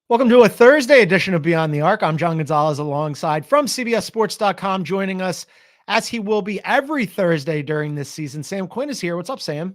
Welcome to a Thursday edition of Beyond the Arc. I'm John Gonzalez alongside from CBSSports.com. Joining us as he will be every Thursday during this season. Sam Quinn is here. What's up, Sam?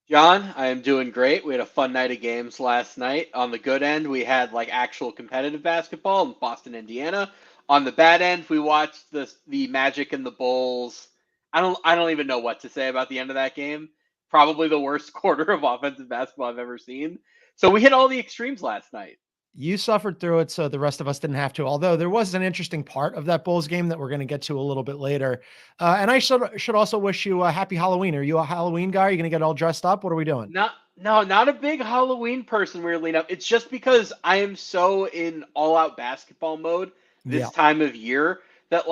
John, I am doing great. We had a fun night of games last night. On the good end, we had like actual competitive basketball in Boston, Indiana. On the bad end, we watched the Magic and the Bulls. I don't even know what to say about the end of that game. Probably the worst quarter of offensive basketball I've ever seen. So we hit all the extremes last night. You suffered through it, so the rest of us didn't have to. Although there was an interesting part of that Bulls game that we're going to get to a little bit later. And I should also wish you a happy Halloween. Are you a Halloween guy? Are you going to get all dressed up? What are we doing? Not a big Halloween person, weirdly enough. It's just because I am so in all-out basketball mode Yeah. this time of year that,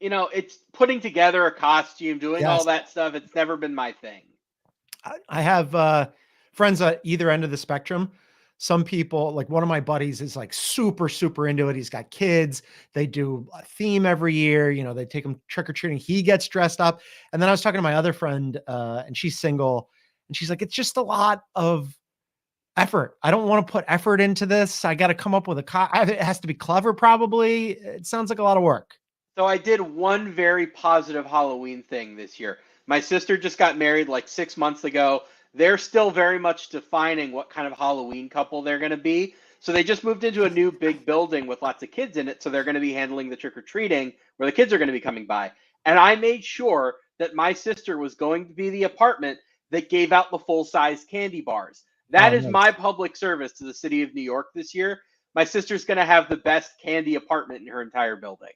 it's putting together a costume, doing all Yes. that stuff. It's never been my thing. I have friends at either end of the spectrum. Some people, like one of my buddies is like super into it. He's got kids. They do a theme every year. You know, they take him trick-or-treating. He gets dressed up. And then I was talking to my other friend and she's single and she's like, it's just a lot of effort. I don't want to put effort into this. I got to come up with it has to be clever. Probably. It sounds like a lot of work. So I did one very positive Halloween thing this year. My sister just got married like 6 months ago. They're still very much defining what kind of Halloween couple they're going to be. So they just moved into a new big building with lots of kids in it. So they're going to be handling the trick or treating where the kids are going to be coming by. And I made sure that my sister was going to be the apartment that gave out the full size candy bars. That is Nice. my public service to the city of New York this year. My sister's going to have the best candy apartment in her entire building.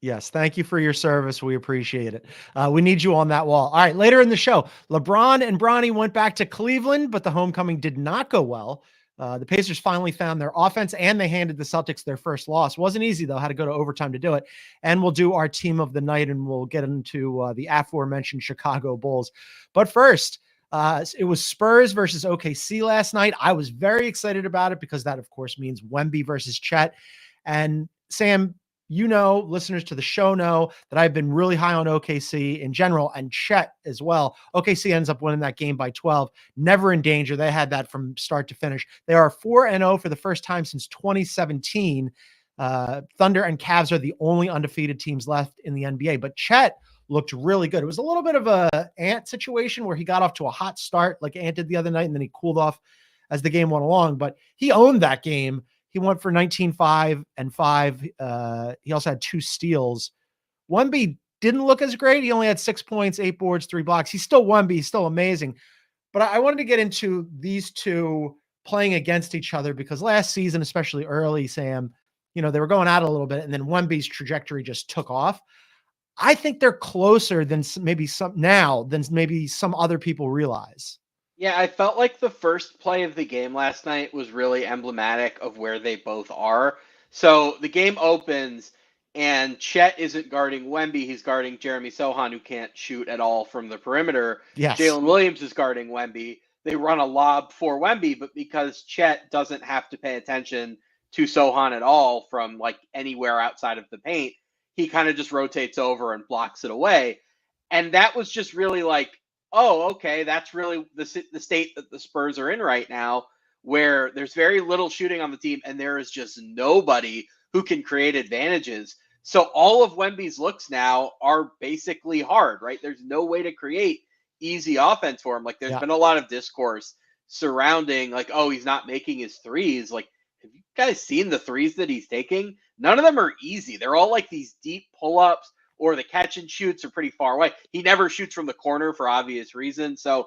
Yes, thank you for your service. We appreciate it. We need you on that wall. All right, later in the show, LeBron and Bronny went back to Cleveland, but the homecoming did not go well. The Pacers finally found their offense, and they handed the Celtics their first loss. Wasn't easy, though. Had to go to overtime to do it. And we'll do our team of the night, and we'll get into the aforementioned Chicago Bulls. But first, it was Spurs versus OKC last night. I was very excited about it because that, of course, means Wemby versus Chet. And Sam, you know, listeners to the show know that I've been really high on OKC in general and Chet as well. OKC ends up winning that game by 12, never in danger. They had that from start to finish. They are 4-0 for the first time since 2017. Thunder and Cavs are the only undefeated teams left in the NBA, but Chet looked really good. It was a little bit of a Ant situation where he got off to a hot start like Ant did the other night, and then he cooled off as the game went along, but he owned that game. He went for 19, 5, and 5. He also had 2 steals. Wemby didn't look as great. He only had 6 points, 8 boards, 3 blocks. He's still Wemby. He's still amazing. But I wanted to get into these two playing against each other because last season, especially early, Sam, you know, they were going out a little bit, and then Wemby's trajectory just took off. I think they're closer than maybe some other people realize. Yeah, I felt like the first play of the game last night was really emblematic of where they both are. So the game opens, and Chet isn't guarding Wemby. He's guarding Jeremy Sohan, who can't shoot at all from the perimeter. Yes. Jalen Williams is guarding Wemby. They run a lob for Wemby, but because Chet doesn't have to pay attention to Sohan at all from like anywhere outside of the paint, he kind of just rotates over and blocks it away. And that was just really like, oh, okay, that's really the state that the Spurs are in right now, where there's very little shooting on the team and there is just nobody who can create advantages. So all of Wemby's looks now are basically hard, right? There's no way to create easy offense for him. Like there's been a lot of discourse surrounding like, oh, he's not making his threes. Like, have you guys seen the threes that he's taking? None of them are easy. They're all like these deep pull-ups, or the catch and shoots are pretty far away. He never shoots from the corner for obvious reasons. So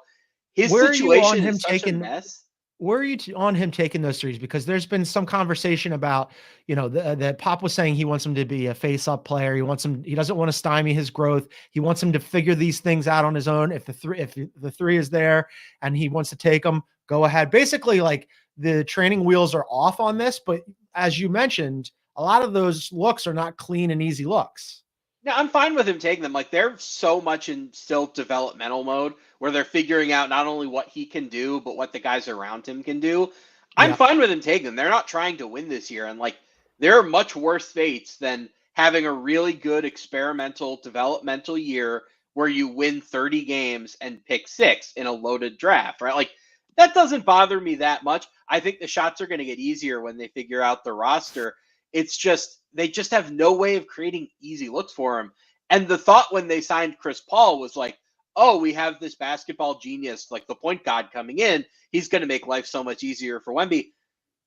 his situation is such a mess. Where are you on him taking those threes? Because there's been some conversation about, you know, that Pop was saying he wants him to be a face-up player. He doesn't want to stymie his growth. He wants him to figure these things out on his own. If the three is there and he wants to take them, go ahead. Basically, like the training wheels are off on this. But as you mentioned, a lot of those looks are not clean and easy looks. Yeah, I'm fine with him taking them. Like they're so much in still developmental mode where they're figuring out not only what he can do, but what the guys around him can do. I'm fine with him taking them. They're not trying to win this year. And like there are much worse fates than having a really good experimental developmental year where you win 30 games and pick 6 in a loaded draft, right? Like that doesn't bother me that much. I think the shots are going to get easier when they figure out the roster. It's just, they just have no way of creating easy looks for him. And the thought when they signed Chris Paul was like, oh, we have this basketball genius, like the point guard coming in. He's going to make life so much easier for Wemby.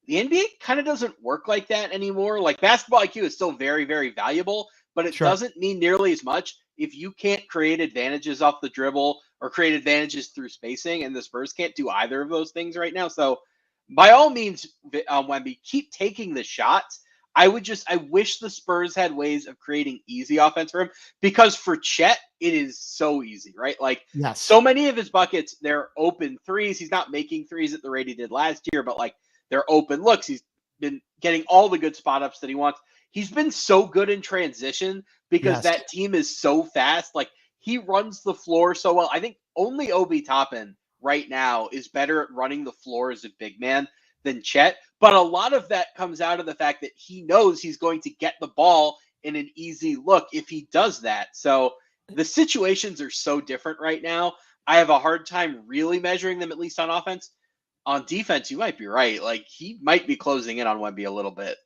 The NBA kind of doesn't work like that anymore. Like basketball IQ is still very, very valuable, but it doesn't mean nearly as much if you can't create advantages off the dribble or create advantages through spacing. And the Spurs can't do either of those things right now. So by all means, Wemby, keep taking the shots. I wish the Spurs had ways of creating easy offense for him, because for Chet, it is so easy, right? Like so many of his buckets, they're open threes. He's not making threes at the rate he did last year, but like they're open looks. He's been getting all the good spot ups that he wants. He's been so good in transition because that team is so fast. Like he runs the floor so well. I think only Obi Toppin right now is better at running the floor as a big man than Chet. But a lot of that comes out of the fact that he knows he's going to get the ball in an easy look if he does that. So the situations are so different right now. I have a hard time really measuring them, at least on offense. On defense, you might be right. Like he might be closing in on Wemby a little bit.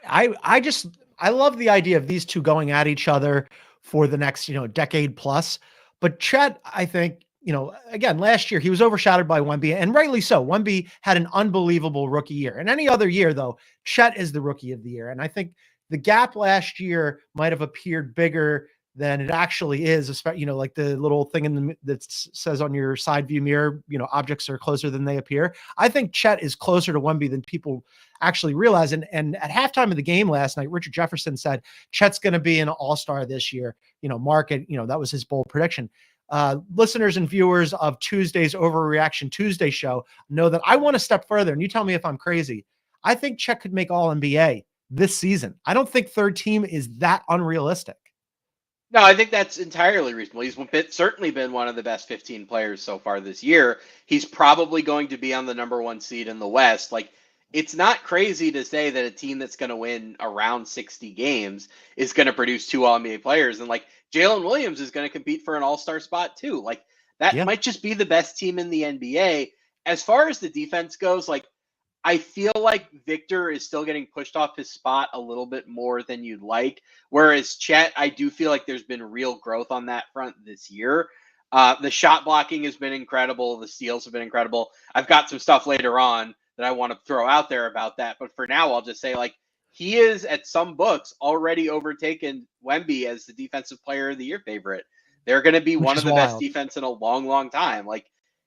I love the idea of these two going at each other for the next, decade plus. But Chet, I think, again, last year he was overshadowed by Wemby, and rightly so. Wemby had an unbelievable rookie year. And any other year, though, Chet is the rookie of the year. And I think the gap last year might have appeared bigger than it actually is, especially, like the little thing that says on your side view mirror, objects are closer than they appear. I think Chet is closer to Wemby than people actually realize. And at halftime of the game last night, Richard Jefferson said, Chet's going to be an all-star this year, market, that was his bold prediction. Listeners and viewers of Tuesday's Overreaction Tuesday show know that I want to step further, and you tell me if I'm crazy. I think Chet could make all NBA this season. I don't think third team is that unrealistic. No, I think that's entirely reasonable. He's certainly been one of the best 15 players so far this year. He's probably going to be on the number 1 seed in the West. Like, it's not crazy to say that a team that's going to win around 60 games is going to produce 2 All-NBA players. And like Jalen Williams is going to compete for an all-star spot too. Like that might just be the best team in the NBA. As far as the defense goes, like I feel like Victor is still getting pushed off his spot a little bit more than you'd like. Whereas Chet, I do feel like there's been real growth on that front this year. The shot blocking has been incredible. The steals have been incredible. I've got some stuff later on that I want to throw out there about that. But for now, I'll just say like he is at some books already overtaken Wemby as the defensive player of the year favorite. They're going to be one of the best defense in a long, long time. Like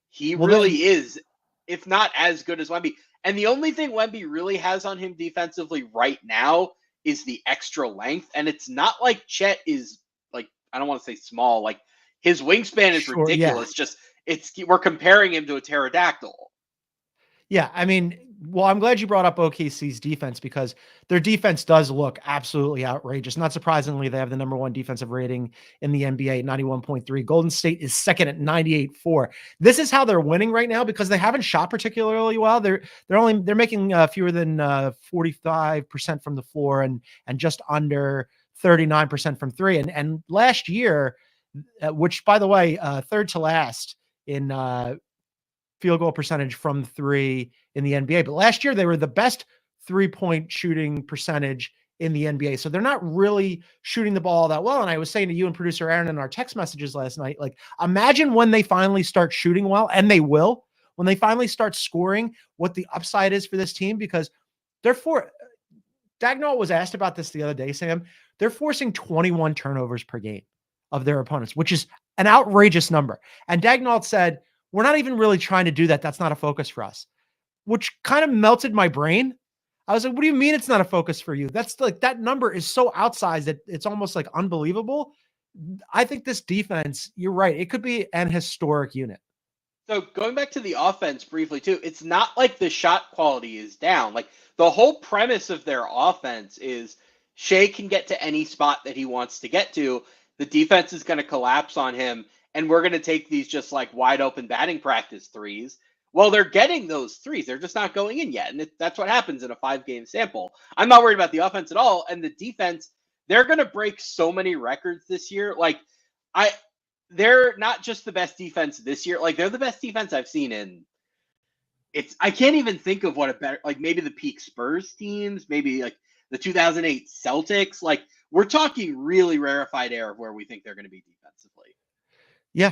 he really is, if not as good as Wemby. And the only thing Wemby really has on him defensively right now is the extra length. And it's not like Chet is like, I don't want to say small, like his wingspan is ridiculous. Just we're comparing him to a pterodactyl. Yeah, I mean, well, I'm glad you brought up OKC's defense because their defense does look absolutely outrageous. Not surprisingly, they have the number 1 defensive rating in the NBA, 91.3. Golden State is second at 98.4. This is how they're winning right now because they haven't shot particularly well. They're making fewer than 45% from the floor and just under 39% from 3. And last year, which by the way, third to last in field goal percentage from 3 in the NBA. But last year they were the best 3-point shooting percentage in the NBA. So they're not really shooting the ball that well. And I was saying to you and producer Aaron in our text messages last night, like imagine when they finally start shooting well, and they will, when they finally start scoring, what the upside is for this team, because Dagnall was asked about this the other day, Sam. They're forcing 21 turnovers per game of their opponents, which is an outrageous number. And Dagnall said, we're not even really trying to do that. That's not a focus for us, which kind of melted my brain. I was like, what do you mean it's not a focus for you? That's like, that number is so outsized that it's almost like unbelievable. I think this defense, you're right. It could be an historic unit. So going back to the offense briefly too, it's not like the shot quality is down. Like the whole premise of their offense is Shea can get to any spot that he wants to get to. The defense is going to collapse on him. And we're going to take these just like wide open batting practice threes. Well, they're getting those threes. They're just not going in yet. And that's what happens in a 5-game sample. I'm not worried about the offense at all. And the defense, they're going to break so many records this year. Like they're not just the best defense this year. Like they're the best defense I've seen in I can't even think of what a better, like maybe the peak Spurs teams, maybe like the 2008 Celtics. Like we're talking really rarefied air of where we think they're going to be defensively. Yeah,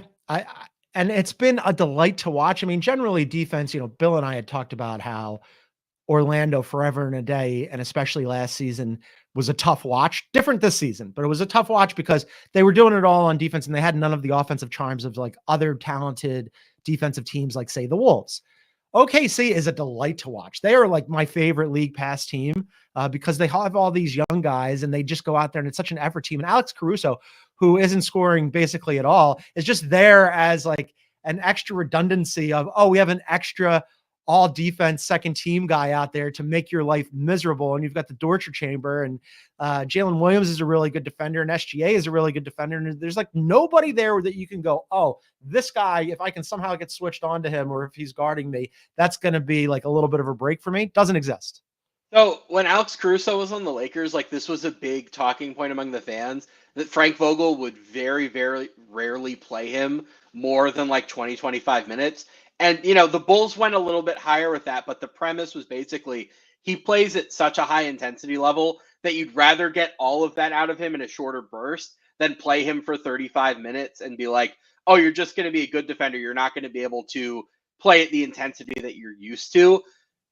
and it's been a delight to watch. I mean, generally defense, Bill and I had talked about how Orlando forever and a day, and especially last season, was a tough watch. Different this season, but it was a tough watch because they were doing it all on defense and they had none of the offensive charms of like other talented defensive teams, like say the Wolves. OKC is a delight to watch. They are like my favorite league pass team because they have all these young guys and they just go out there and it's such an effort team. And Alex Caruso, who isn't scoring basically at all, is just there as like an extra redundancy of, oh, we have an extra all defense second team guy out there to make your life miserable. And you've got the torture chamber, and Jalen Williams is a really good defender, and SGA is a really good defender. And there's like nobody there that you can go, oh, this guy, if I can somehow get switched on to him, or if he's guarding me, that's going to be like a little bit of a break for me. Doesn't exist. So when Alex Caruso was on the Lakers, like this was a big talking point among the fans that Frank Vogel would very, very rarely play him more than like 20, 25 minutes. And, the Bulls went a little bit higher with that, but the premise was basically he plays at such a high intensity level that you'd rather get all of that out of him in a shorter burst than play him for 35 minutes and be like, oh, you're just going to be a good defender. You're not going to be able to play at the intensity that you're used to.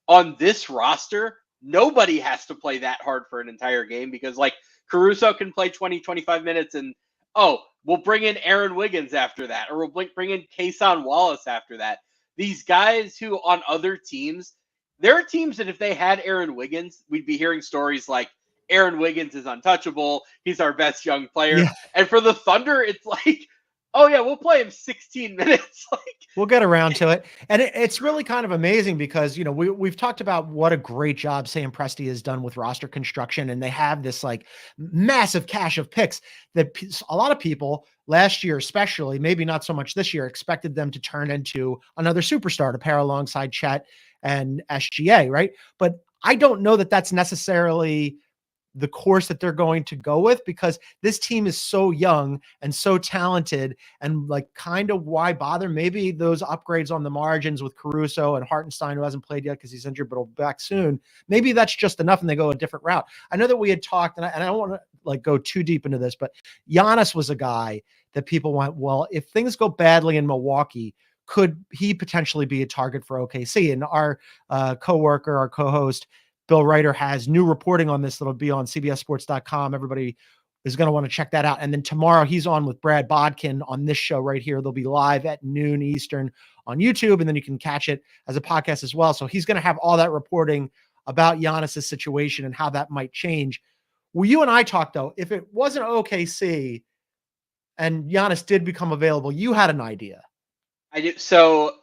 On this roster, nobody has to play that hard for an entire game because like Caruso can play 20, 25 minutes and, oh, we'll bring in Aaron Wiggins after that, or we'll bring in Kason Wallace after that. These guys who on other teams, there are teams that if they had Aaron Wiggins, we'd be hearing stories like Aaron Wiggins is untouchable. He's our best young player. Yeah. And for the Thunder, it's like, oh yeah, we'll play him 16 minutes. Like we'll get around to it. And it's really kind of amazing because, we've talked about what a great job Sam Presti has done with roster construction. And they have this like massive cache of picks that a lot of people last year, especially, maybe not so much this year, expected them to turn into another superstar to pair alongside Chet and SGA, right? But I don't know that that's necessarily the course that they're going to go with because this team is so young and so talented, and like kind of why bother? Maybe those upgrades on the margins with Caruso and Hartenstein, who hasn't played yet because he's injured, but will be back soon. Maybe that's just enough and they go a different route. I know that we had talked, and I don't want to like go too deep into this, but Giannis was a guy that people went, well, if things go badly in Milwaukee, could he potentially be a target for OKC? And our coworker, our co-host, Bill Ryder, has new reporting on this that'll be on CBSSports.com. Everybody is going to want to check that out. And then tomorrow he's on with Brad Bodkin on this show right here. They'll be live at noon Eastern on YouTube, and then you can catch it as a podcast as well. So he's going to have all that reporting about Giannis's situation and how that might change. Well, you and I talked, though, if it wasn't OKC and Giannis did become available, you had an idea. I do. So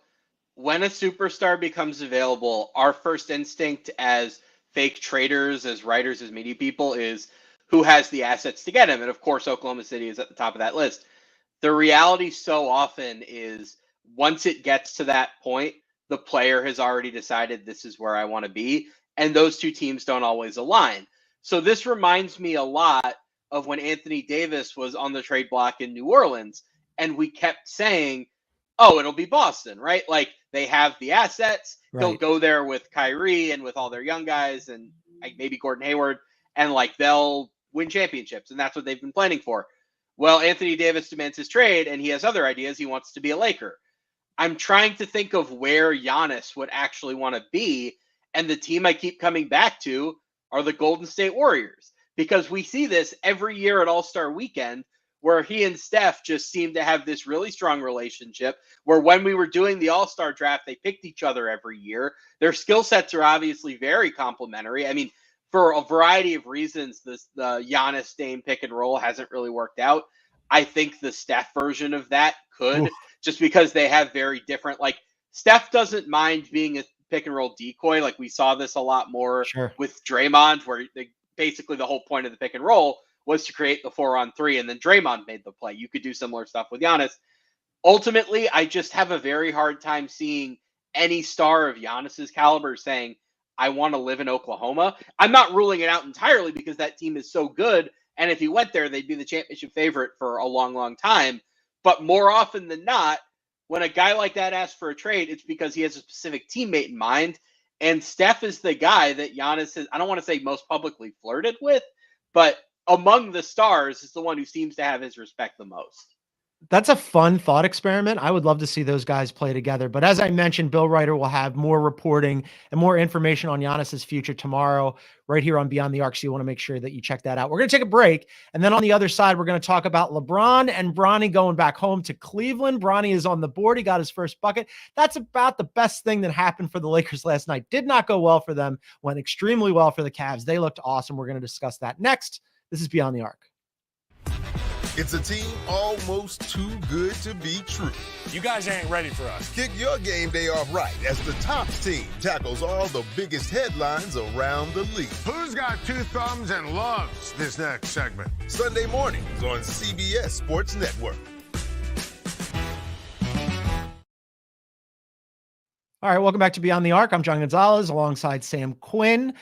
when a superstar becomes available, our first instinct as fake traders, as writers, as media people is who has the assets to get him. And of course, Oklahoma City is at the top of that list. The reality so often is once it gets to that point, the player has already decided this is where I want to be. And those two teams don't always align. So this reminds me a lot of when Anthony Davis was on the trade block in New Orleans. And we kept saying, oh, it'll be Boston, right? Like they have the assets. Right. He'll go there with Kyrie and with all their young guys and maybe Gordon Hayward, and like they'll win championships. And that's what they've been planning for. Well, Anthony Davis demands his trade and he has other ideas. He wants to be a Laker. I'm trying to think of where Giannis would actually want to be. And the team I keep coming back to are the Golden State Warriors, because we see this every year at All-Star Weekend, where he and Steph just seem to have this really strong relationship, where when we were doing the All-Star draft, they picked each other every year. Their skill sets are obviously very complementary. I mean, for a variety of reasons, the Giannis Dame pick and roll hasn't really worked out. I think the Steph version of that could, just because they have very different, like Steph doesn't mind being a pick and roll decoy. Like we saw this a lot more with Draymond, where basically the whole point of the pick and roll was to create the 4-on-3, and then Draymond made the play. You could do similar stuff with Giannis. Ultimately, I just have a very hard time seeing any star of Giannis's caliber saying, I want to live in Oklahoma. I'm not ruling it out entirely because that team is so good, and if he went there, they'd be the championship favorite for a long, long time. But more often than not, when a guy like that asks for a trade, it's because he has a specific teammate in mind. And Steph is the guy that Giannis has, I don't want to say most publicly flirted with, but among the stars is the one who seems to have his respect the most. That's a fun thought experiment. I would love to see those guys play together. But as I mentioned, Bill Ryder will have more reporting and more information on Giannis's future tomorrow, right here on Beyond the Arc. So you want to make sure that you check that out. We're going to take a break. And then on the other side, we're going to talk about LeBron and Bronny going back home to Cleveland. Bronny is on the board. He got his first bucket. That's about the best thing that happened for the Lakers last night. Did not go well for them. Went extremely well for the Cavs. They looked awesome. We're going to discuss that next. This is Beyond the Arc. It's a team almost too good to be true. You guys ain't ready for us. Kick your game day off right as the Tops team tackles all the biggest headlines around the league. Who's got two thumbs and loves this next segment? Sunday mornings on CBS Sports Network. All right, welcome back to Beyond the Arc. I'm John Gonzalez alongside Sam Quinn.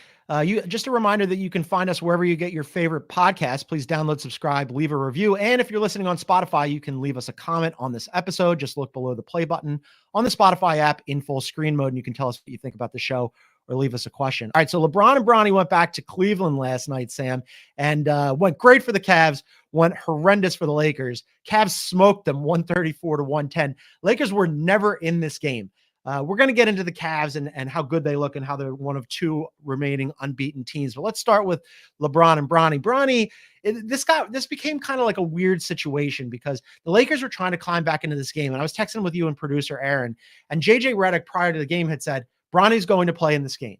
Just a reminder that you can find us wherever you get your favorite podcasts. Please download, subscribe, leave a review. And if you're listening on Spotify, you can leave us a comment on this episode. Just look below the play button on the Spotify app in full screen mode, and you can tell us what you think about the show or leave us a question. All right, so LeBron and Bronny went back to Cleveland last night, Sam, and went great for the Cavs, went horrendous for the Lakers. Cavs smoked them 134-110. Lakers were never in this game. We're going to get into the Cavs and how good they look and how they're one of two remaining unbeaten teams. But let's start with LeBron and Bronny. Bronny, this became kind of like a weird situation because the Lakers were trying to climb back into this game. And I was texting with you and producer Aaron, and JJ Redick prior to the game had said, Bronny's going to play in this game.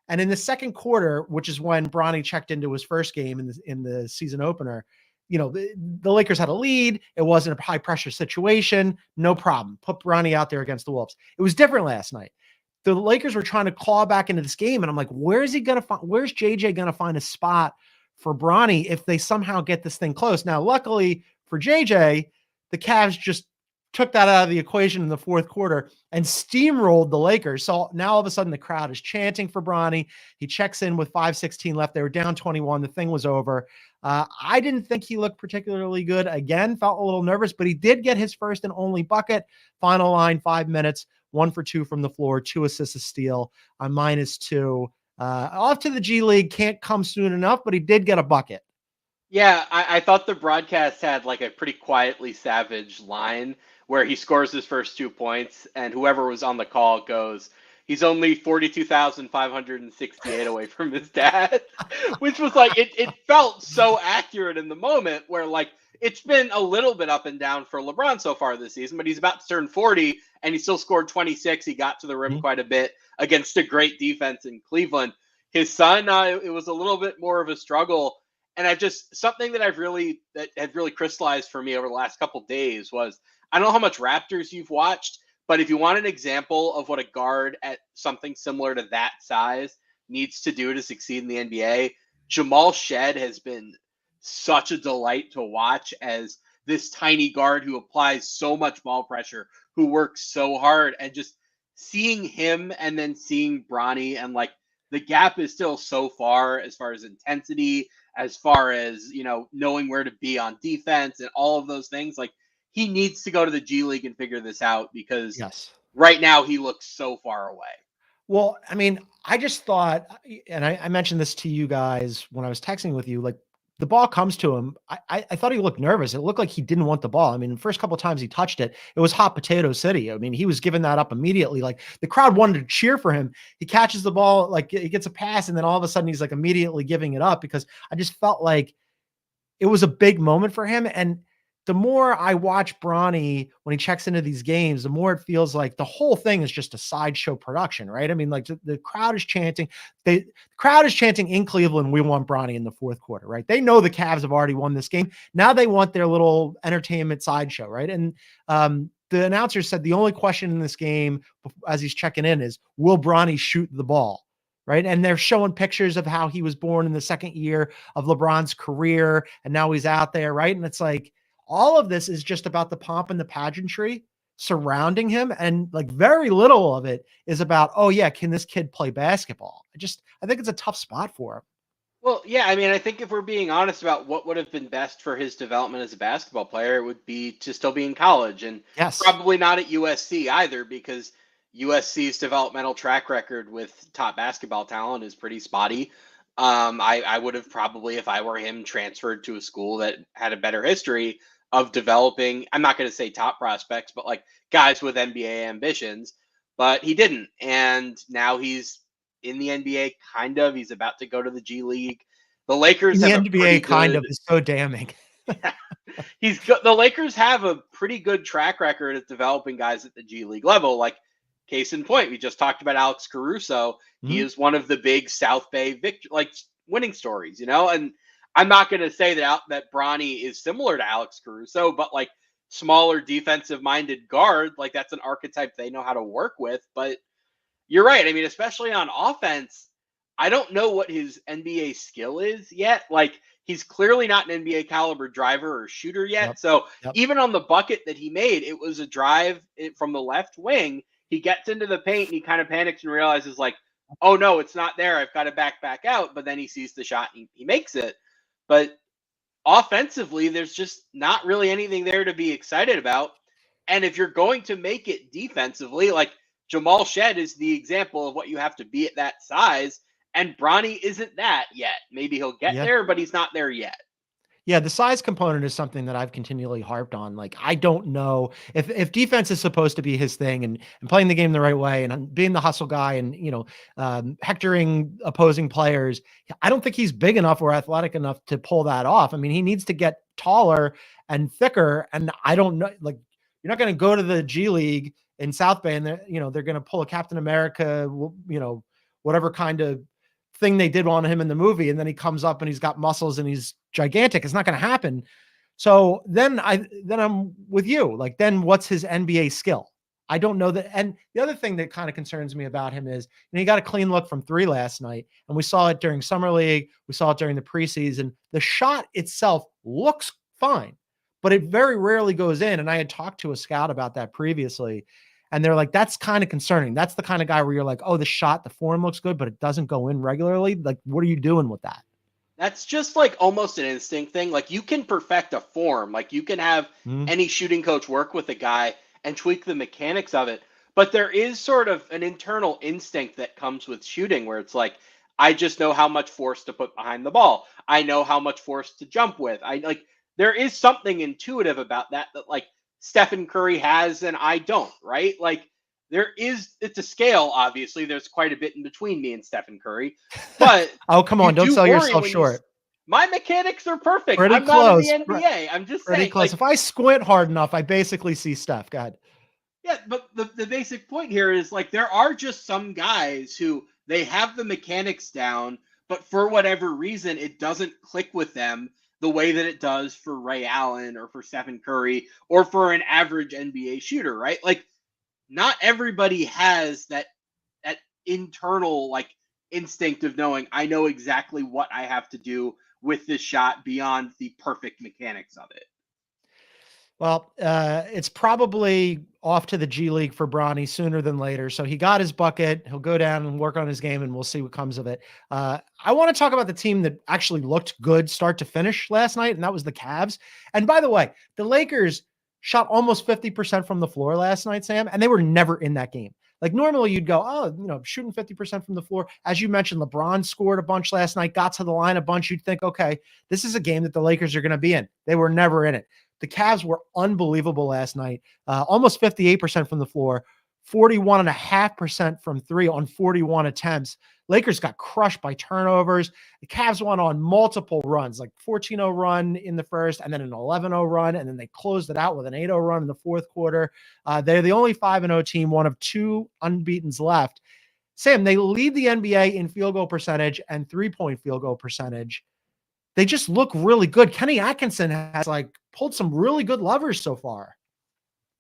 And in the second quarter, which is when Bronny checked into his first game in the season opener, you know, the Lakers had a lead. It wasn't a high pressure situation. No problem. Put Bronny out there against the Wolves. It was different last night. The Lakers were trying to claw back into this game. And I'm like, where's JJ going to find a spot for Bronny if they somehow get this thing close? Now, luckily for JJ, the Cavs just took that out of the equation in the fourth quarter and steamrolled the Lakers. So now all of a sudden the crowd is chanting for Bronny. He checks in with 5:16 left. They were down 21. The thing was over. I didn't think he looked particularly good. Again, felt a little nervous, but he did get his first and only bucket. Final line, 5 minutes, 1 for 2 from the floor, 2 assists, a steal, a -2. Off to the G League, can't come soon enough, but he did get a bucket. Yeah, I thought the broadcast had like a pretty quietly savage line where he scores his first 2 points, and whoever was on the call goes, he's only 42,568 away from his dad, which was like, it felt so accurate in the moment where like, it's been a little bit up and down for LeBron so far this season, but he's about to turn 40 and he still scored 26. He got to the rim quite a bit against a great defense in Cleveland. His son, it was a little bit more of a struggle. And something that had really crystallized for me over the last couple of days was, I don't know how much Raptors you've watched, but if you want an example of what a guard at something similar to that size needs to do to succeed in the NBA, Jamal Shed has been such a delight to watch as this tiny guard who applies so much ball pressure, who works so hard, and just seeing him and then seeing Bronny, and like the gap is still so far as intensity, as far as, you know, knowing where to be on defense and all of those things. Like, he needs to go to the G League and figure this out because right now he looks so far away. Well, I mean, I just thought, and I mentioned this to you guys when I was texting with you, like the ball comes to him. I thought he looked nervous. It looked like he didn't want the ball. I mean, the first couple of times he touched it, it was hot potato city. I mean, he was giving that up immediately. Like the crowd wanted to cheer for him. He catches the ball, like he gets a pass, and then all of a sudden he's like immediately giving it up because I just felt like it was a big moment for him. And the more I watch Bronny when he checks into these games, the more it feels like the whole thing is just a sideshow production, right? I mean, like the crowd is chanting. The crowd is chanting in Cleveland, we want Bronny in the fourth quarter, right? They know the Cavs have already won this game. Now they want their little entertainment sideshow, right? And the announcer said the only question in this game as he's checking in is, will Bronny shoot the ball? Right. And they're showing pictures of how he was born in the second year of LeBron's career. And now he's out there. Right. And it's like, all of this is just about the pomp and the pageantry surrounding him. And like very little of it is about, oh yeah, can this kid play basketball? I think it's a tough spot for him. Well, yeah, I mean, I think if we're being honest about what would have been best for his development as a basketball player, it would be to still be in college and Yes. probably not at USC either, because USC's developmental track record with top basketball talent is pretty spotty. I would have probably, if I were him, transferred to a school that had a better history of developing, I'm not going to say top prospects, but like guys with NBA ambitions. But he didn't. And now he's in the NBA, kind of. He's about to go to the G League. The In Lakers the have a NBA, pretty kind of good. is so damning. The Lakers have a pretty good track record at developing guys at the G League level. Like case in point, we just talked about Alex Caruso. He Mhm. is one of the big South Bay winning stories, And I'm not going to say that Bronny is similar to Alex Caruso, but like smaller defensive minded guard, like that's an archetype they know how to work with. But you're right. I mean, especially on offense, I don't know what his NBA skill is yet. Like, he's clearly not an NBA caliber driver or shooter Yep. yet. So, Yep. even on the bucket that he made, it was a drive from the left wing. He gets into the paint and he kind of panics and realizes, like, oh no, it's not there. I've got to back out. But then he sees the shot and he makes it. But offensively, there's just not really anything there to be excited about. And if you're going to make it defensively, like Jamal Shed is the example of what you have to be at that size. And Bronny isn't that yet. Maybe he'll get Yeah. there, but he's not there yet. Yeah, the size component is something that I've continually harped on. Like, I don't know if defense is supposed to be his thing and playing the game the right way and being the hustle guy and hectoring opposing players. I don't think he's big enough or athletic enough to pull that off. I mean, he needs to get taller and thicker. And I don't know, like, you're not going to go to the G League in South Bay and they're going to pull a Captain America, whatever kind of thing they did on him in the movie, and then he comes up and he's got muscles and he's gigantic. It's not going to happen. So then I'm with you. Like, then what's his NBA skill? I don't know that. And the other thing that kind of concerns me about him is, he got a clean look from three last night, and we saw it during summer league. We saw it during the preseason. The shot itself looks fine, but it very rarely goes in. And I had talked to a scout about that previously, and they're like, that's kind of concerning. That's the kind of guy where you're like, oh, the form looks good, but it doesn't go in regularly. Like, what are you doing with that? That's just like almost an instinct thing. Like you can perfect a form. Like you can have any shooting coach work with a guy and tweak the mechanics of it. But there is sort of an internal instinct that comes with shooting where it's like, I just know how much force to put behind the ball. I know how much force to jump with. There is something intuitive about that like Stephen Curry has and I don't, right? Like it's a scale, obviously. There's quite a bit in between me and Stephen Curry. But oh, come on, don't sell yourself short. My mechanics are perfect. Pretty I'm close. not in the NBA. I'm just pretty saying. Close. If I squint hard enough, I basically see Steph. Go ahead. Yeah, but the basic point here is like there are just some guys who they have the mechanics down, but for whatever reason, it doesn't click with them the way that it does for Ray Allen or for Stephen Curry or for an average NBA shooter, right? Like not everybody has that internal like instinct of knowing I know exactly what I have to do with this shot beyond the perfect mechanics of it. Well, it's probably off to the G League for Bronny sooner than later. So he got his bucket. He'll go down and work on his game, and we'll see what comes of it. I want to talk about the team that actually looked good start to finish last night, and that was the Cavs. And by the way, the Lakers shot almost 50% from the floor last night, Sam, and they were never in that game. Like normally you'd go, oh, shooting 50% from the floor. As you mentioned, LeBron scored a bunch last night, got to the line a bunch. You'd think, okay, this is a game that the Lakers are going to be in. They were never in it. The Cavs were unbelievable last night, almost 58% from the floor, 41.5% from three on 41 attempts. Lakers got crushed by turnovers. The Cavs went on multiple runs, like 14-0 run in the first and then an 11-0 run, and then they closed it out with an 8-0 run in the fourth quarter. They're the only 5-0 team, one of two unbeatens left. Sam, they lead the NBA in field goal percentage and three-point field goal percentage. They just look really good. Kenny Atkinson has pulled some really good levers so far.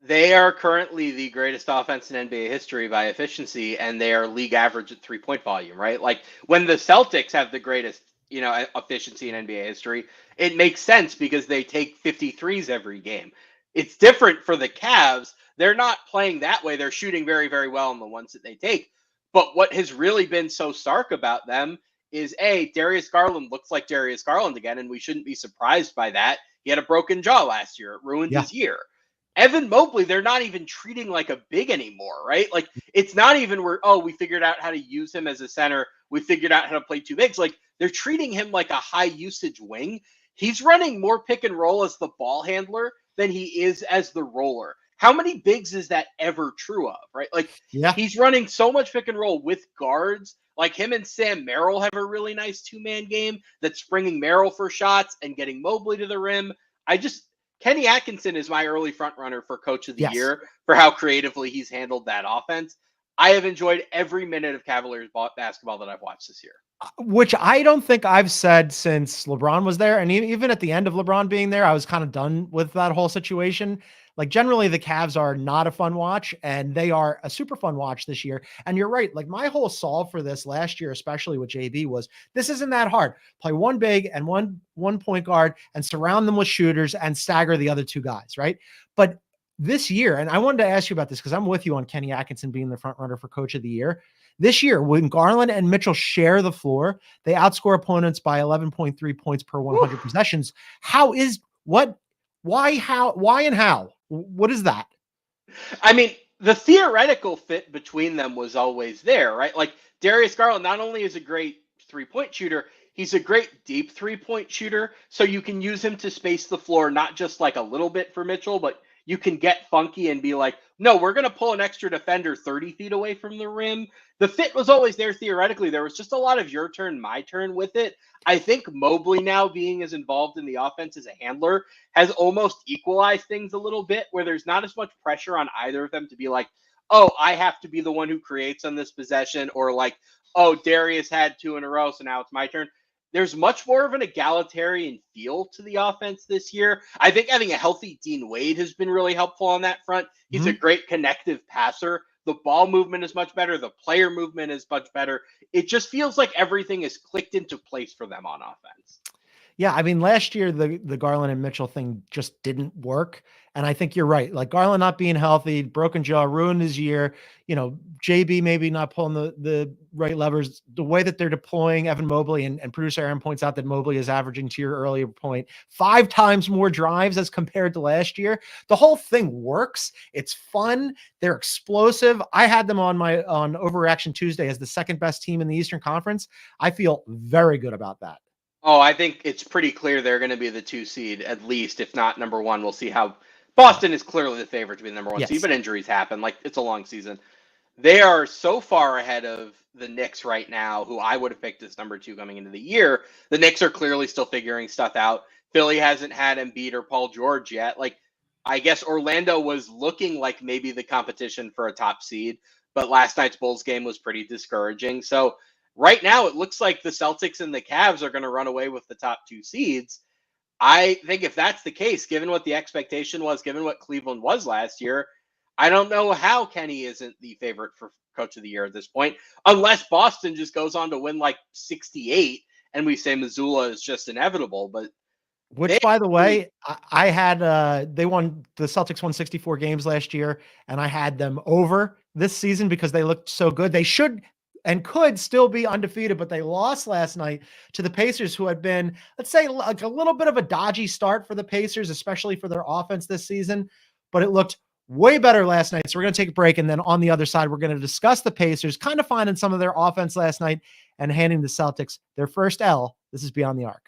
They are currently the greatest offense in NBA history by efficiency, and they are league average at 3-point volume, right? Like when the Celtics have the greatest, efficiency in NBA history, it makes sense because they take 53s every game. It's different for the Cavs. They're not playing that way. They're shooting very, very well in the ones that they take. But what has really been so stark about them is Darius Garland looks like Darius Garland again, and we shouldn't be surprised by that. He had a broken jaw last year. It ruined his year. Evan Mobley, they're not even treating like a big anymore, right? Like, it's not even where, we figured out how to use him as a center. We figured out how to play two bigs. Like, they're treating him like a high usage wing. He's running more pick and roll as the ball handler than he is as the roller. How many bigs is that ever true of, right? Like, he's running so much pick and roll with guards. Like, him and Sam Merrill have a really nice two-man game that's bringing Merrill for shots and getting Mobley to the rim. Kenny Atkinson is my early front runner for coach of the year for how creatively he's handled that offense. I have enjoyed every minute of Cavaliers basketball that I've watched this year. Which I don't think I've said since LeBron was there. And even at the end of LeBron being there, I was kind of done with that whole situation. Like, generally the Cavs are not a fun watch, and they are a super fun watch this year. And you're right. Like, my whole solve for this last year, especially with JB, was this isn't that hard. Play one big and one point guard and surround them with shooters and stagger the other two guys. Right. But this year, and I wanted to ask you about this because I'm with you on Kenny Atkinson being the front runner for coach of the year. This year, when Garland and Mitchell share the floor, they outscore opponents by 11.3 points per 100 possessions. Why and how? What is that? I mean, the theoretical fit between them was always there, right? Like, Darius Garland not only is a great three-point shooter, he's a great deep three-point shooter. So you can use him to space the floor, not just like a little bit for Mitchell, but you can get funky and be like, no, we're going to pull an extra defender 30 feet away from the rim. The fit was always there theoretically. There was just a lot of your turn, my turn with it. I think Mobley now being as involved in the offense as a handler has almost equalized things a little bit, where there's not as much pressure on either of them to be like, oh, I have to be the one who creates on this possession, or like, oh, Darius had two in a row, so now it's my turn. There's much more of an egalitarian feel to the offense this year. I think having a healthy Dean Wade has been really helpful on that front. He's a great connective passer. The ball movement is much better. The player movement is much better. It just feels like everything is clicked into place for them on offense. Yeah, I mean, last year, the Garland and Mitchell thing just didn't work. And I think you're right. Like, Garland not being healthy, broken jaw, ruined his year. JB maybe not pulling the right levers. The way that they're deploying Evan Mobley, and producer Aaron points out that Mobley is averaging, to your earlier point, 5 times more drives as compared to last year. The whole thing works. It's fun. They're explosive. I had them on Overreaction Tuesday as the second best team in the Eastern Conference. I feel very good about that. Oh, I think it's pretty clear they're going to be the 2 seed, at least, if not number 1. We'll see how. Boston is clearly the favorite to be the number 1 seed, but injuries happen. Like, it's a long season. They are so far ahead of the Knicks right now, who I would have picked as number 2 coming into the year. The Knicks are clearly still figuring stuff out. Philly hasn't had Embiid or Paul George yet. Like, I guess Orlando was looking like maybe the competition for a top seed, but last night's Bulls game was pretty discouraging. So right now, it looks like the Celtics and the Cavs are going to run away with the top 2 seeds. I think if that's the case, given what the expectation was, given what Cleveland was last year, I don't know how Kenny isn't the favorite for coach of the year at this point, unless Boston just goes on to win like 68 and we say Missoula is just inevitable. But which, by the way, I had the Celtics won 64 games last year, and I had them over this season because they looked so good. They should and could still be undefeated, but they lost last night to the Pacers, who had been, let's say, like a little bit of a dodgy start for the Pacers, especially for their offense this season, but it looked way better last night. So we're going to take a break, and then on the other side, we're going to discuss the Pacers, kind of finding some of their offense last night and handing the Celtics their first L. This is Beyond the Arc.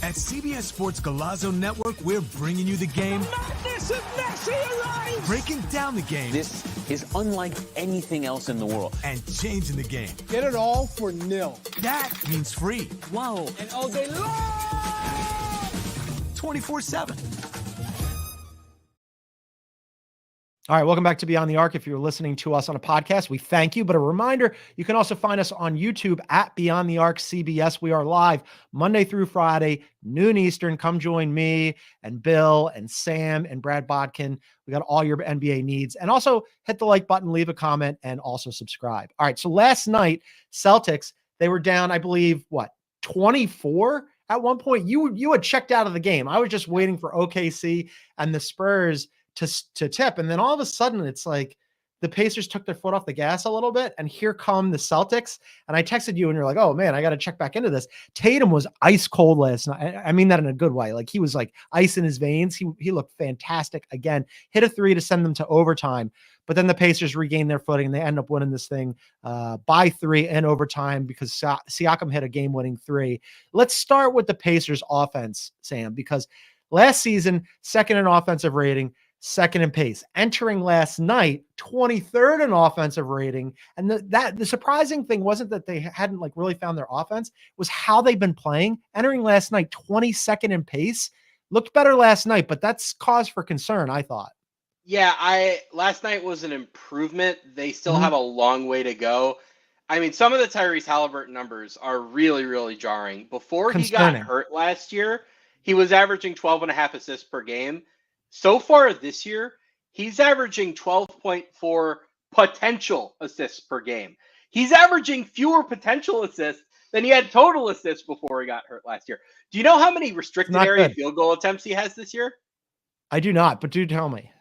At CBS Sports Golazo Network, we're bringing you the game. Madness of Messi arrives! Breaking down the game. This is unlike anything else in the world. And changing the game. Get it all for nil. That means free. Wow. And all day long! 24/7. All right, welcome back to Beyond the Arc. If you're listening to us on a podcast, we thank you. But a reminder, you can also find us on YouTube at Beyond the Arc CBS. We are live Monday through Friday, noon Eastern. Come join me and Bill and Sam and Brad Bodkin. We got all your NBA needs. And also hit the like button, leave a comment, and also subscribe. All right, so last night, Celtics, they were down, I believe, 24 at one point? You had checked out of the game. I was just waiting for OKC and the Spurs to tip. And then all of a sudden it's like the Pacers took their foot off the gas a little bit, and here come the Celtics. And I texted you and you're like, oh man, I got to check back into this. Tatum was ice cold last night. I mean that in a good way. Like he was like ice in his veins. He looked fantastic again, hit a 3 to send them to overtime. But then the Pacers regained their footing and they end up winning this thing by 3 in overtime because Siakam hit a game-winning 3. Let's start with the Pacers offense, Sam, because last season, second in offensive rating, second in pace. Entering last night, 23rd in offensive rating. And the surprising thing wasn't that they hadn't like really found their offense, was how they've been playing. Entering last night, 22nd in pace. Looked better last night, but that's cause for concern, I thought. Yeah, last night was an improvement. They still have a long way to go. I mean, some of the Tyrese Halliburton numbers are really, really jarring. Before he got hurt last year, he was averaging 12.5 assists per game. So far this year, he's averaging 12.4 potential assists per game. He's averaging fewer potential assists than he had total assists before he got hurt last year. Do you know how many restricted area field goal attempts he has this year? I do not, but do tell me.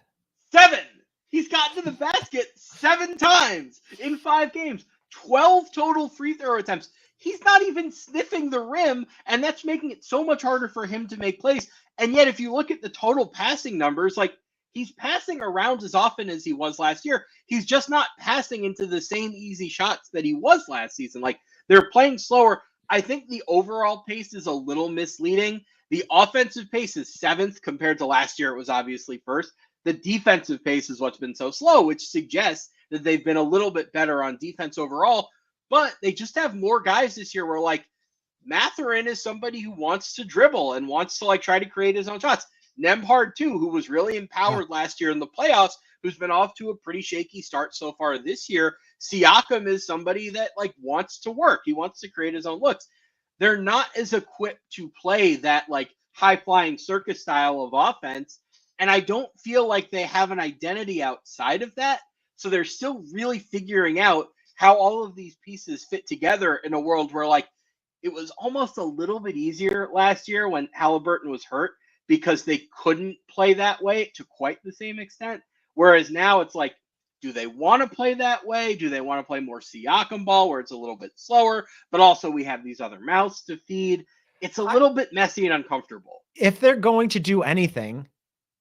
7. He's gotten to the basket 7 times in 5 games. 12 total free throw attempts. He's not even sniffing the rim, and that's making it so much harder for him to make plays. And yet, if you look at the total passing numbers, like he's passing around as often as he was last year. He's just not passing into the same easy shots that he was last season. Like they're playing slower. I think the overall pace is a little misleading. The offensive pace is 7th compared to last year. It was obviously 1st. The defensive pace is what's been so slow, which suggests that they've been a little bit better on defense overall. But they just have more guys this year where, like, Mathurin is somebody who wants to dribble and wants to, like, try to create his own shots. Nembhard, too, who was really empowered last year in the playoffs, who's been off to a pretty shaky start so far this year. Siakam is somebody that, like, wants to work. He wants to create his own looks. They're not as equipped to play that, like, high-flying circus style of offense, and I don't feel like they have an identity outside of that. So they're still really figuring out how all of these pieces fit together in a world where, like, it was almost a little bit easier last year when Halliburton was hurt because they couldn't play that way to quite the same extent. Whereas now it's like, do they want to play that way? Do they want to play more Siakam ball where it's a little bit slower, but also we have these other mouths to feed? It's a little bit messy and uncomfortable. If they're going to do anything,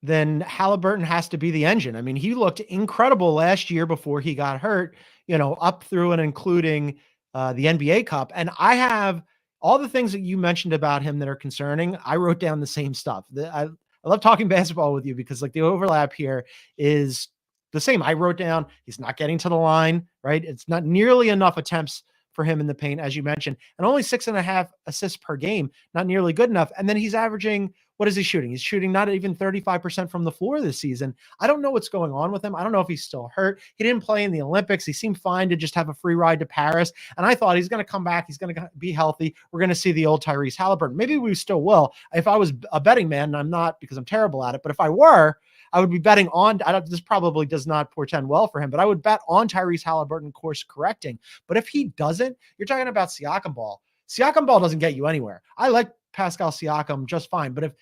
then Halliburton has to be the engine. I mean, he looked incredible last year before he got hurt, you know, up through and including the NBA Cup. And I have all the things that you mentioned about him that are concerning. I wrote down the same stuff. I love talking basketball with you because, like, the overlap here is the same. I wrote down he's not getting to the line, right? It's not nearly enough attempts for him in the paint, as you mentioned, and only 6.5 assists per game, not nearly good enough. And then he's averaging, what is he shooting? He's shooting not even 35% from the floor this season. I don't know what's going on with him. I don't know if he's still hurt. He didn't play in the Olympics. He seemed fine to just have a free ride to Paris. And I thought he's going to come back. He's going to be healthy. We're going to see the old Tyrese Halliburton. Maybe we still will. If I was a betting man, and I'm not because I'm terrible at it, but if I were, I would be betting on, this probably does not portend well for him, but I would bet on Tyrese Halliburton course correcting. But if he doesn't, you're talking about Siakam ball. Siakam ball doesn't get you anywhere. I like Pascal Siakam just fine, but if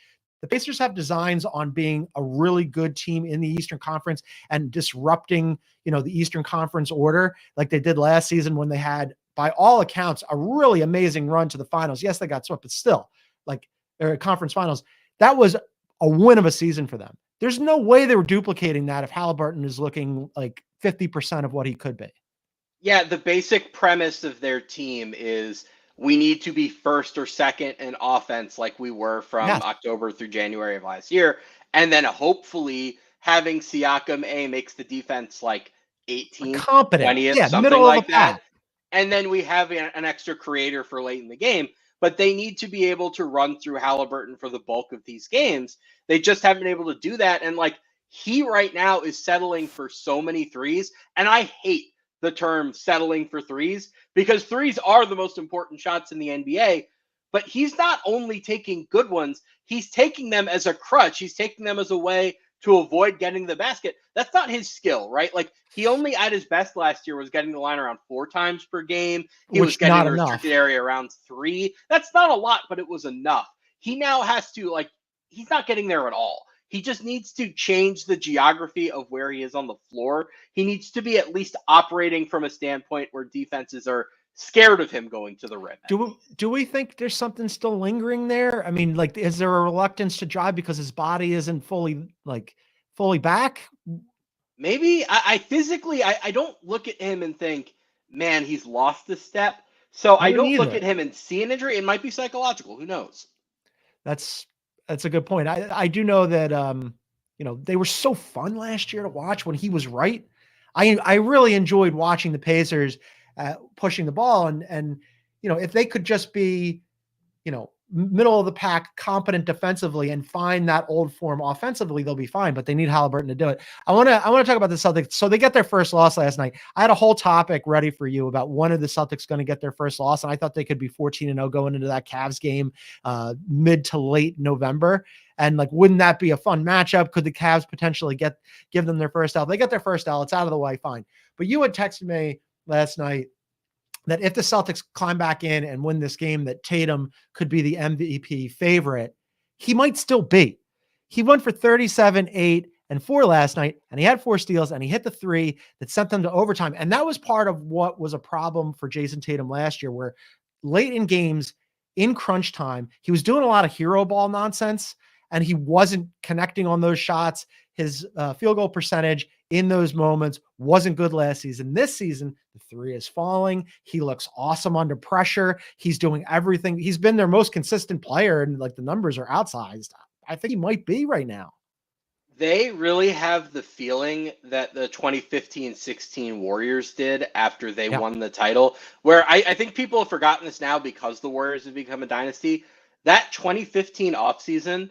the Pacers have designs on being a really good team in the Eastern Conference and disrupting, you know, the Eastern Conference order like they did last season when they had, by all accounts, a really amazing run to the finals. Yes, they got swept, but still, like, their conference finals, that was a win of a season for them. There's no way they were duplicating that if Halliburton is looking like 50% of what he could be. Yeah, the basic premise of their team is we need to be first or second in offense like we were from October through January of last year. And then hopefully having Siakam makes the defense like 18th, competent, 20th, something like that. And then we have an extra creator for late in the game. But they need to be able to run through Halliburton for the bulk of these games. They just haven't been able to do that. And, like, he right now is settling for so many threes. And I hate the term settling for threes because threes are the most important shots in the NBA. But he's not only taking good ones, he's taking them as a crutch. He's taking them as a way to avoid getting the basket. That's not his skill, right? Like, he only at his best last year was getting the line around 4 times per game. He was getting the restricted area around 3. That's not a lot, but it was enough. He now has to, like, he's not getting there at all. He just needs to change the geography of where he is on the floor. He needs to be at least operating from a standpoint where defenses are scared of him going to the rim. Do we think there's something still lingering there? I mean, like, is there a reluctance to drive because his body isn't fully back? Maybe I physically, I don't look at him and think, man, he's lost a step. So I don't look at him and see an injury. It might be psychological. Who knows? That's a good point. I do know that they were so fun last year to watch when he was right. I really enjoyed watching the Pacers pushing the ball and if they could just be middle of the pack, competent defensively, and find that old form offensively, they'll be fine. But they need Halliburton to do it. I want to talk about the Celtics. So they get their first loss last night. I had a whole topic ready for you about when are the Celtics going to get their first loss, and I thought they could be 14-0 going into that Cavs game mid to late November. And like, wouldn't that be a fun matchup? Could the Cavs potentially give them their first L? They get their first L. It's out of the way, fine. But you had texted me last night that if the Celtics climb back in and win this game, that Tatum could be the MVP favorite. He might still be. He went for 37, 8, and 4 last night, and he had 4 steals, and he hit the 3 that sent them to overtime. And that was part of what was a problem for Jason Tatum last year, where late in games, in crunch time, he was doing a lot of hero ball nonsense, and he wasn't connecting on those shots. His field goal percentage in those moments wasn't good last season. This season, the 3 is falling. He looks awesome under pressure. He's doing everything. He's been their most consistent player, and like, the numbers are outsized. I think he might be right now. They really have the feeling that the 2015-16 Warriors did after they won the title, where I think people have forgotten this now because the Warriors have become a dynasty. That 2015 offseason,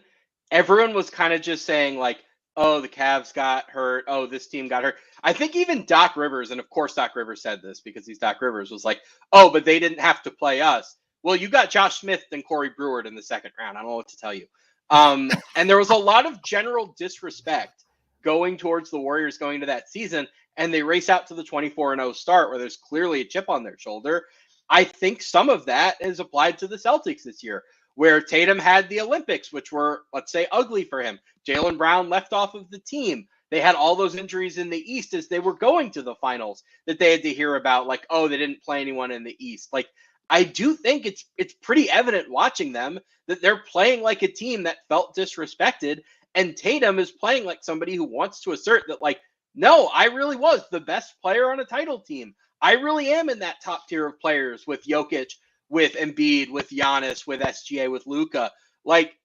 everyone was kind of just saying like, oh, the Cavs got hurt. Oh, this team got hurt. I think even Doc Rivers, and of course Doc Rivers said this because he's Doc Rivers, was like, oh, but they didn't have to play us. Well, you got Josh Smith and Corey Brewer in the second round. I don't know what to tell you. And there was a lot of general disrespect going towards the Warriors going into that season, and they race out to the 24-0 start where there's clearly a chip on their shoulder. I think some of that is applied to the Celtics this year, where Tatum had the Olympics, which were, let's say, ugly for him. Jaylen Brown left off of the team. They had all those injuries in the East as they were going to the finals that they had to hear about, like, oh, they didn't play anyone in the East. Like, I do think it's pretty evident watching them that they're playing like a team that felt disrespected, and Tatum is playing like somebody who wants to assert that, like, no, I really was the best player on a title team. I really am in that top tier of players with Jokic, with Embiid, with Giannis, with SGA, with Luka. Like,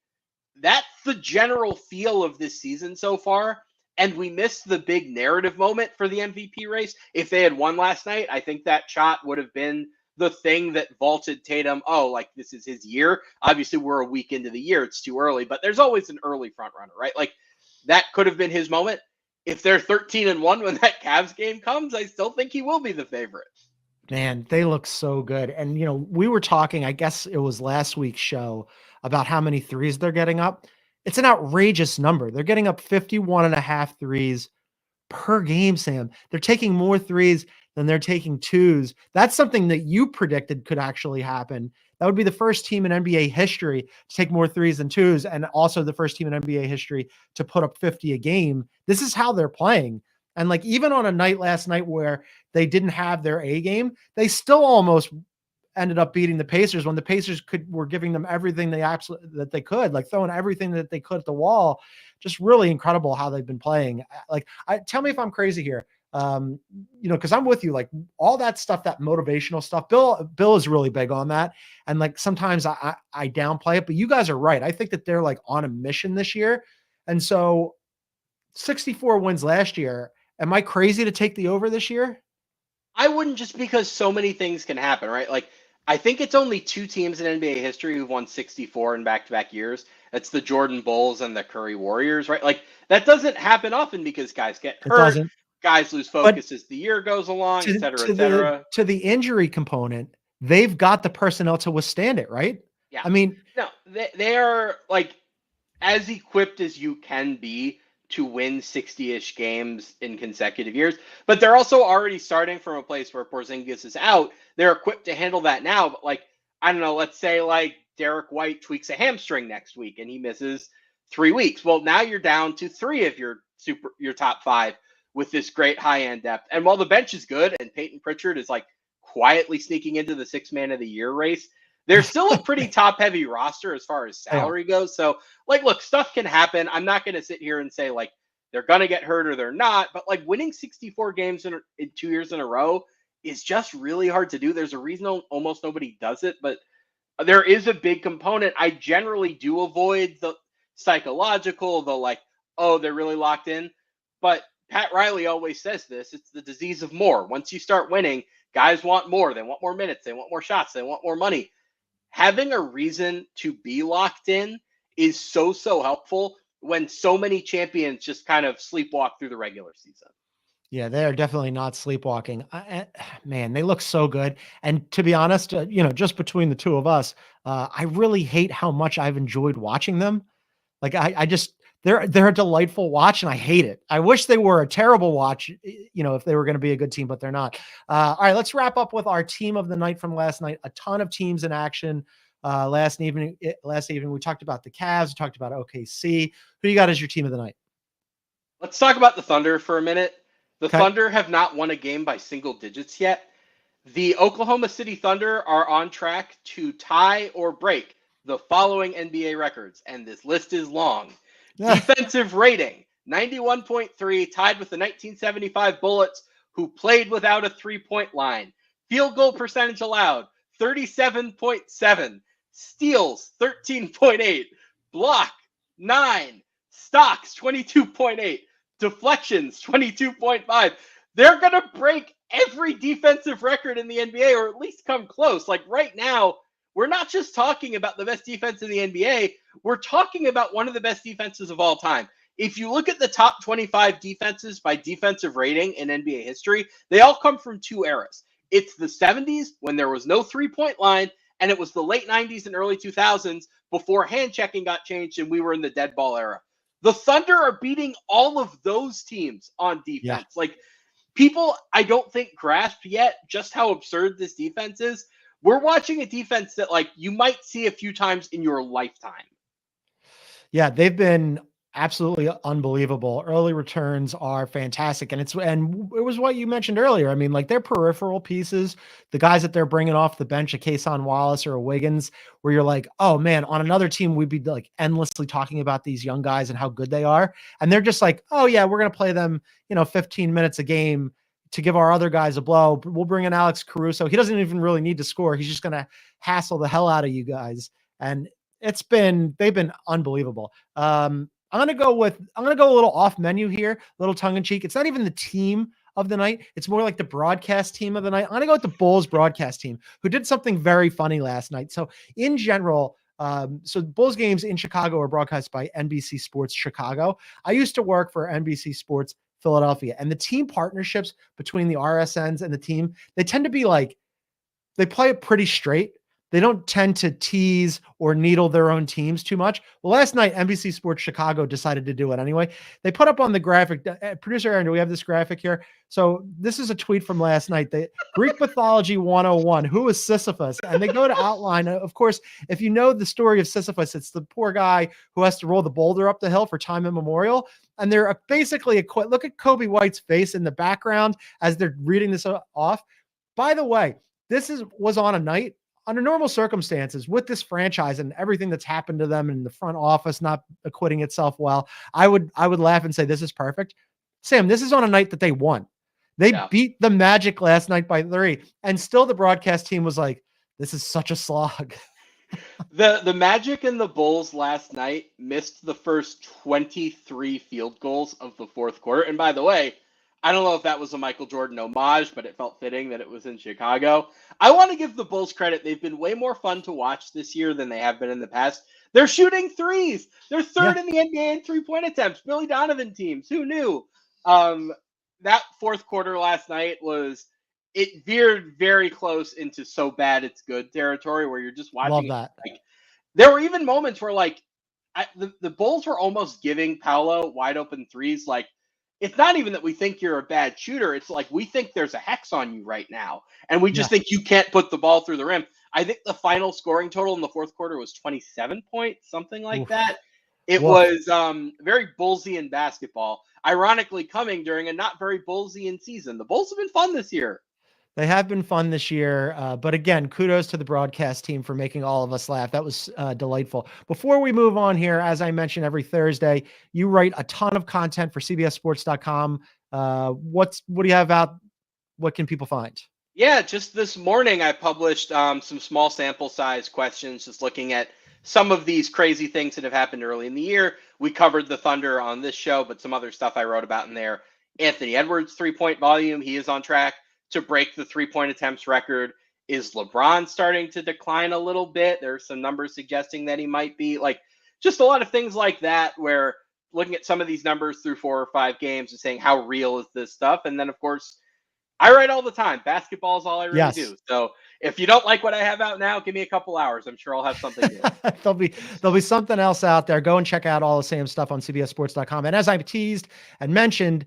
that's the general feel of this season so far. And we missed the big narrative moment for the MVP race. If they had won last night, I think that shot would have been the thing that vaulted Tatum. Oh, like, this is his year. Obviously, we're a week into the year. It's too early, but there's always an early front runner, right? Like, that could have been his moment. If they're 13-1 when that Cavs game comes, I still think he will be the favorite. Man, they look so good. And, we were talking, I guess it was last week's show, about how many threes they're getting up. It's an outrageous number. They're getting up 51.5 threes per game, Sam. They're taking more threes than they're taking twos. That's something that you predicted could actually happen. That would be the first team in NBA history to take more threes than twos, and also the first team in NBA history to put up 50 a game. This is how they're playing. And like, even on a night last night where they didn't have their A game, they still almost ended up beating the Pacers when the Pacers were giving them everything that they could, like throwing everything that they could at the wall. Just really incredible how they've been playing. Like, tell me if I'm crazy here. Cause I'm with you, like, all that stuff, that motivational stuff, Bill is really big on that. And like, sometimes I downplay it, but you guys are right. I think that they're like on a mission this year. And so 64 wins last year. Am I crazy to take the over this year? I wouldn't, just because so many things can happen, right? Like, I think it's only 2 teams in NBA history who've won 64 in back-to-back years. That's the Jordan Bulls and the Curry Warriors, right? Like, that doesn't happen often because guys get hurt, guys lose focus as the year goes along, et cetera, et cetera. To the injury component, they've got the personnel to withstand it, right? Yeah. I mean, no, they are like as equipped as you can be to win 60-ish games in consecutive years, but they're also already starting from a place where Porzingis is out. They're equipped to handle that now, but like, I don't know, let's say like Derek White tweaks a hamstring next week and he misses 3 weeks. Well, now you're down to 3 of your top 5 with this great high-end depth. And while the bench is good and Peyton Pritchard is like quietly sneaking into the 6-man of the year race, there's still a pretty top-heavy roster as far as salary goes. So, like, look, stuff can happen. I'm not going to sit here and say, like, they're going to get hurt or they're not. But, like, winning 64 games in 2 years in a row is just really hard to do. There's a reason almost nobody does it. But there is a big component. I generally do avoid the psychological, the, like, oh, they're really locked in. But Pat Riley always says this. It's the disease of more. Once you start winning, guys want more. They want more minutes. They want more shots. They want more money. Having a reason to be locked in is so helpful when so many champions just kind of sleepwalk through the regular season. Yeah, they're definitely not sleepwalking. Man, they look so good. And to be honest, just between the two of us, I really hate how much I've enjoyed watching them. Like I just, they're a delightful watch and I hate it. I wish they were a terrible watch, if they were going to be a good team, but they're not. All right, let's wrap up with our team of the night from last night. A ton of teams in action last evening. We talked about the Cavs. We talked about OKC. Who you got as your team of the night? Let's talk about the Thunder for a minute. The Thunder have not won a game by single digits yet. The Oklahoma City Thunder are on track to tie or break the following NBA records, and this list is long. Defensive rating, 91.3, tied with the 1975 Bullets, who played without a three-point line. Field goal percentage allowed, 37.7. Steals, 13.8. Block, 9. Stocks, 22.8. Deflections, 22.5. They're going to break every defensive record in the NBA, or at least come close. Like right now, we're not just talking about the best defense in the NBA. We're talking about one of the best defenses of all time. If you look at the top 25 defenses by defensive rating in NBA history, they all come from 2 eras. It's the 70s when there was no three-point line, and it was the late 90s and early 2000s before hand checking got changed and we were in the dead ball era. The Thunder are beating all of those teams on defense. Yeah. Like, people, I don't think, grasp yet just how absurd this defense is. We're watching a defense that, like, you might see a few times in your lifetime. Yeah, they've been absolutely unbelievable. Early returns are fantastic. And it was what you mentioned earlier. I mean, like, their peripheral pieces, the guys that they're bringing off the bench, a Kason Wallace or a Wiggins, where you're like, oh man, on another team, we'd be like endlessly talking about these young guys and how good they are. And they're just like, oh yeah, we're going to play them, 15 minutes a game to give our other guys a blow. We'll bring in Alex Caruso. He doesn't even really need to score. He's just going to hassle the hell out of you guys. And they've been unbelievable. I'm going to go a little off menu here, a little tongue in cheek. It's not even the team of the night. It's more like the broadcast team of the night. I'm going to go with the Bulls broadcast team, who did something very funny last night. So in general, so Bulls games in Chicago are broadcast by NBC Sports Chicago. I used to work for NBC Sports Philadelphia, and the team partnerships between the RSNs and the team, they tend to be like, they play it pretty straight. They don't tend to tease or needle their own teams too much. Well, last night, NBC Sports Chicago decided to do it anyway. They put up on the graphic, producer Aaron, do we have this graphic here? So this is a tweet from last night. The Greek mythology 101, who is Sisyphus? And they go to outline. Of course, if you know the story of Sisyphus, it's the poor guy who has to roll the boulder up the hill for time immemorial. And they're basically look at Kobe White's face in the background as they're reading this off. By the way, this was on a night under normal circumstances with this franchise and everything that's happened to them in the front office not acquitting itself well. I would laugh and say this is perfect. Sam, this is on a night that they won. They beat the Magic last night by 3, and still the broadcast team was like, this is such a slog. The Magic and the Bulls last night missed the first 23 field goals of the fourth quarter. And by the way, I don't know if that was a Michael Jordan homage, but it felt fitting that it was in Chicago. I want to give the Bulls credit. They've been way more fun to watch this year than they have been in the past. They're shooting threes. They're third in the NBA in three-point attempts. Billy Donovan teams. Who knew? That fourth quarter last night it veered very close into so bad it's good territory where you're just watching. Love that. Like, there were even moments where the Bulls were almost giving Paolo wide open threes. Like, it's not even that we think you're a bad shooter. It's like, we think there's a hex on you right now. And we just think you can't put the ball through the rim. I think the final scoring total in the fourth quarter was 27 points, something like that. It Woof. was very Bullsian basketball, ironically coming during a not very Bullsian season. The Bulls have been fun this year. They have been fun this year. But again, kudos to the broadcast team for making all of us laugh. That was delightful. Before we move on here, as I mentioned, every Thursday, you write a ton of content for CBSSports.com. What do you have out? What can people find? Yeah, just this morning I published some small sample size questions, just looking at some of these crazy things that have happened early in the year. We covered the Thunder on this show, but some other stuff I wrote about in there. Anthony Edwards' 3-point volume, he is on track to break the 3-point attempts record. Is LeBron starting to decline a little bit? There are some numbers suggesting that he might be. Like, just a lot of things like that, where looking at some of these numbers through 4 or 5 games and saying, how real is this stuff? And then, of course, I write all the time. Basketball is all I really Yes. do. So if you don't like what I have out now, give me a couple hours. I'm sure I'll have something new. There'll be something else out there. Go and check out all the same stuff on CBSSports.com. And as I teased and mentioned,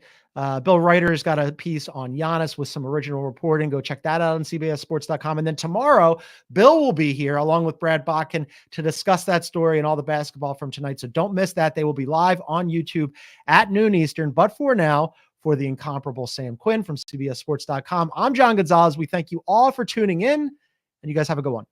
Bill Reiter's got a piece on Giannis with some original reporting. Go check that out on CBSSports.com. And then tomorrow, Bill will be here along with Brad Botkin to discuss that story and all the basketball from tonight. So don't miss that. They will be live on YouTube at noon Eastern. But for now, for the incomparable Sam Quinn from CBSSports.com, I'm John Gonzalez. We thank you all for tuning in, and you guys have a good one.